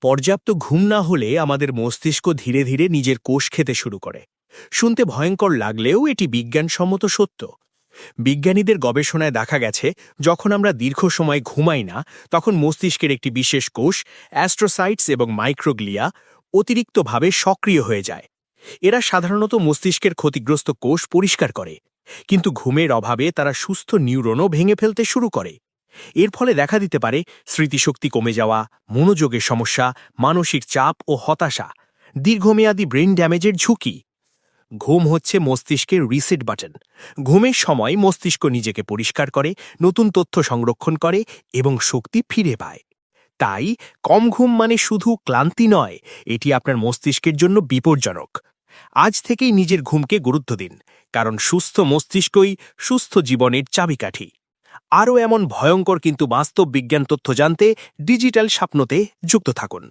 পর্যাপ্ত ঘুম না হলে আমাদের মস্তিষ্ক ধীরে ধীরে নিজের কোষ খেতে শুরু করে। শুনতে ভয়ঙ্কর লাগলেও এটি বিজ্ঞানসম্মত সত্য। বিজ্ঞানীদের গবেষণায় দেখা গেছে, যখন আমরা দীর্ঘ সময় ঘুমাই না, তখন মস্তিষ্কের একটি বিশেষ কোষ, অ্যাস্ট্রোসাইটস এবং মাইক্রোগ্লিয়া, অতিরিক্তভাবে সক্রিয় হয়ে যায়। এরা সাধারণত মস্তিষ্কের ক্ষতিগ্রস্ত কোষ পরিষ্কার করে, কিন্তু ঘুমের অভাবে তারা সুস্থ নিউরনও ভেঙে ফেলতে শুরু করে। এর ফলে দেখা দিতে পারে স্মৃতিশক্তি কমে যাওয়া, মনোযোগের সমস্যা, মানসিক চাপ ও হতাশা, দীর্ঘমেয়াদী ব্রেন ড্যামেজের ঝুঁকি। ঘুম হচ্ছে মস্তিষ্কের রিসেট বাটন। ঘুমের সময় মস্তিষ্ক নিজেকে পরিষ্কার করে, নতুন তথ্য সংরক্ষণ করে এবং শক্তি ফিরে পায়। তাই কম ঘুম মানে শুধু ক্লান্তি নয়, এটি আপনার মস্তিষ্কের জন্য বিপজ্জনক। আজ থেকেই নিজের ঘুমকে গুরুত্ব দিন, কারণ সুস্থ মস্তিষ্কই সুস্থ জীবনের চাবিকাঠি। আরও এমন ভয়ঙ্কর কিন্তু বাস্তব বিজ্ঞান তথ্য জানতে ডিজিটাল স্বপ্নতে যুক্ত থাকুন।